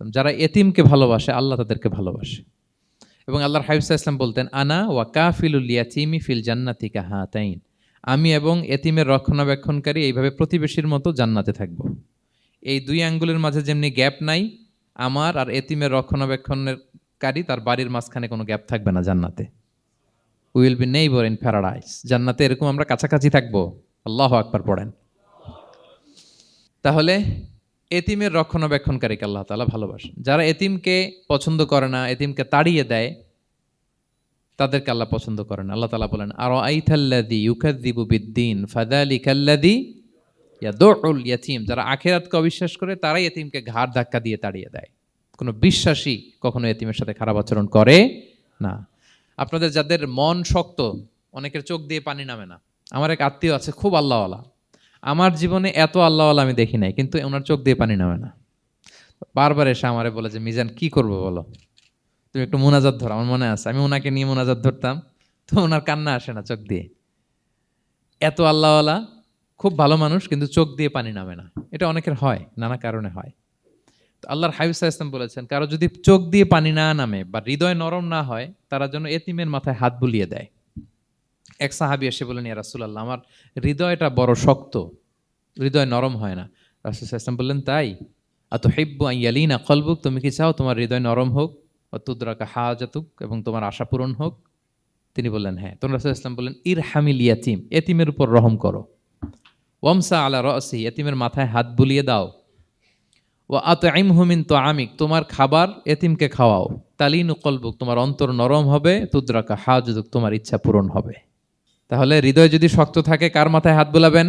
যারা এতিমকে ভালোবাসে আল্লাহ তাদেরকে ভালোবাসে। এবং আল্লাহর হাবিব সাল্লাল্লাহু আলাইহি ওয়াসাল্লাম বলতেন, আনা ওয়া কাফিলুল ইয়াতীমি ফিল জান্নাতি কাহাতাইন। আমি এবং এতিমের রক্ষণাবেক্ষণকারী এইভাবে প্রতিবেশীর মতো জান্নাতে থাকব। এই দুই আঙ্গুলের মাঝে যেমনি গ্যাপ নাই, আমার আর এতিমের রক্ষণাবেক্ষণকারী তার বাড়ির মাঝখানে কোনো গ্যাপ থাকবে না জান্নাতে। We will be neighbour in paradise. জান্নাতে এরকম আমরা কাছাকাছি থাকবো। আল্লাহু আকবার পড়েন। তাহলে এতিমের রক্ষণাবেক্ষণকারীকে আল্লাহ তাআলা ভালোবাসেন। যারা এতিমকে পছন্দ করে না, এতিমকে তাড়িয়ে দেয়, তাদেরকে আল্লাহ পছন্দ করেন। আল্লাহ তাআলা বলেন, আরাআইতাল্লাযী ইউকাযযিবু বিদ্দীন ফাযালিকাল্লাযী ইয়াদুউল ইয়াতীম। যারা আখিরাতকে অবিশ্বাস করে তারাই এতিমকে ঘাড় ধাক্কা দিয়ে তাড়িয়ে দেয়। কোনো বিশ্বাসী কখনো এতিমের সাথে খারাপ আচরণ করে না। আপনাদের যাদের মন শক্ত, অনেকের চোখ দিয়ে পানি নামে না। আমার এক আত্মীয় আছে, খুব আল্লাহওয়ালা। আমার জীবনে এত আল্লাহওয়ালা আমি দেখি নাই, কিন্তু ওনার চোখ দিয়ে পানি নামে না। বারবার এসে আমারে বলে যে, মিজান কি করবো বলো, তুমি একটু মোনাজাত ধরো। আমার মনে আছে আমি ওনাকে নিয়ে মোনাজাত ধরতাম, তো ওনার কান্না আসে না চোখ দিয়ে। এত আল্লাহওয়ালা, খুব ভালো মানুষ, কিন্তু চোখ দিয়ে পানি নামে না। এটা অনেকের হয়, নানা কারণে হয়। তো আল্লাহর হাবিব সাল্লাল্লাহু আলাইহি ওয়াসাল্লাম বলেছেন, কারো যদি চোখ দিয়ে পানি না নামে বা হৃদয় নরম না হয়, তারা যেন এতিমের মাথায় হাত বুলিয়ে দেয়। এক সাহাবী এসে বললেন, ইয়া রাসূলুল্লাহ, আমার হৃদয়টা বড় শক্ত, হৃদয় নরম হয় না। রাসূল সাল্লাল্লাহু আলাইহি ওয়াসাল্লাম বললেন, তাই? আতুহিব্বু আন ইয়ালিনা কলবুক, তুমি কি চাও তোমার হৃদয় নরম হোক, ওয়া তুদরাকা হাজাতুক, এবং তোমার আশা পূরণ হোক? তিনি বললেন, হ্যাঁ। তখন রাসূল সাল্লাল্লাহু আলাইহি ওয়াসাল্লাম বললেন, ইরহামিল ইয়াতীম, এতিমের উপর রহম করো। ওয়ামসা আলা রাসি, এতিমের মাথায় হাত বুলিয়ে দাও। ওয়া আতইমহু মিন তুআমিক, তোমার খাবার এতিমকে খাওয়াও। তালিনু কলবুক, তোমার অন্তর নরম হবে। তুদরাকা হাজাতুক, তোমার ইচ্ছা পূরণ হবে। তাহলে হৃদয় যদি শক্ত থাকে, কার মাথায় হাত বুলাবেন?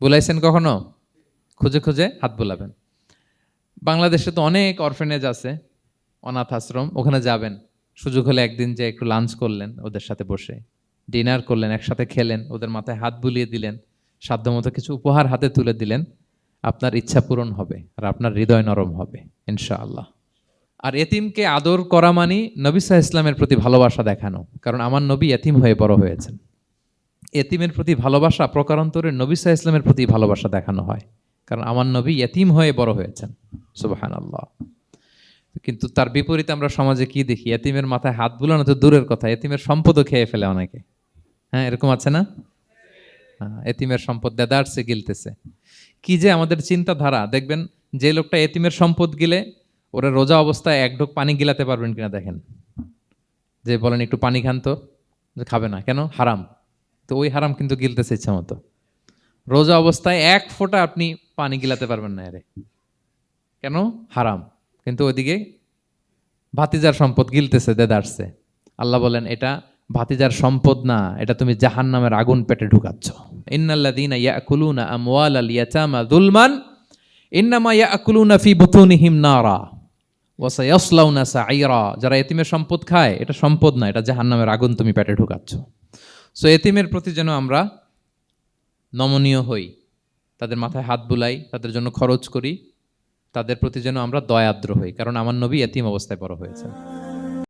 বুলাইছেন কখনো? খুঁজে খুঁজে হাত বুলাবেন। বাংলাদেশে তো অনেক অরফেনেজ আছে, অনাথ আশ্রম, ওখানে যাবেন। সুযোগ হলে একদিন যে একটু লাঞ্চ করলেন ওদের সাথে বসে, ডিনার করলেন, একসাথে খেলেন, ওদের মাথায় হাত বুলিয়ে দিলেন, সাধ্যমতো কিছু উপহার হাতে তুলে দিলেন, আপনার ইচ্ছা পূরণ হবে আর আপনার হৃদয় নরম হবে ইনশাআল্লাহ। আর এতিমকে আদর করা মানে নবী সাল্লাল্লাহু আলাইহি ইসলামের প্রতি ভালোবাসা দেখানো। কারণ আমার নবী এতিম হয়ে বড় হয়েছেন। এতিমের প্রতি ভালোবাসা প্রকারান্তরে নবী সাল্লাল্লাহু আলাইহি ইসলামের প্রতি ভালোবাসা দেখানো হয়। কারণ আমার নবী এতিম হয়ে বড় হয়েছেন। সুবহানাল্লাহ। কিন্তু তার বিপরীতে আমরা সমাজে কি দেখি? এতিমের মাথায় হাত বুলানো তো দূরের কথা, এতিমের সম্পদও খেয়ে ফেলে অনেকে। হ্যাঁ, এরকম আছে না? এতিমের সম্পদ দেদারসে গিলতেছে। কি যে আমাদের চিন্তাধারা! দেখবেন যে লোকটা এতিমের সম্পদ গিলে, ওরা রোজা অবস্থায় এক ঢোক পানি গিলাতে পারবেন কিনা দেখেন। যে বলেন একটু পানি খান তো, যে খাবে না কেন? হারাম। তো ওই হারাম কিন্তু গিলতেছে ইচ্ছা মতো। রোজা অবস্থায় এক ফোঁটা আপনি পানি গিলাতে পারবেন না এরে, কেন? হারাম। কিন্তু ওইদিকে ভাতিজার সম্পদ গিলতেছে দেদারসে। আল্লাহ বলেন, এটা ভাতিজার সম্পদ না, এটা তুমি জাহান্নামের আগুন পেটে ঢুকাচ্ছ। ইন্নাল্লাযীনা ইয়াকুলুনা আমওয়ালাল ইয়াতামা যুলমান ইন্নামা ইয়াকুলুনা ফি বুতুনিহিম নারা ওয়া সায়াসলাউনা সাঈরা। যারা এতিমের সম্পদ খায়, এটা সম্পদ না, এটা জাহান্নামের আগুন তুমি পেটে ঢুকাচ্ছ। সো এতিমের প্রতি যেন আমরা নমনীয় হই, তাদের মাথায় হাত বুলাই, তাদের জন্য খরচ করি, তাদের প্রতি যেন আমরা দয়াদ্র হই। কারণ আমার নবী এতিম অবস্থায় বড় হয়েছেন।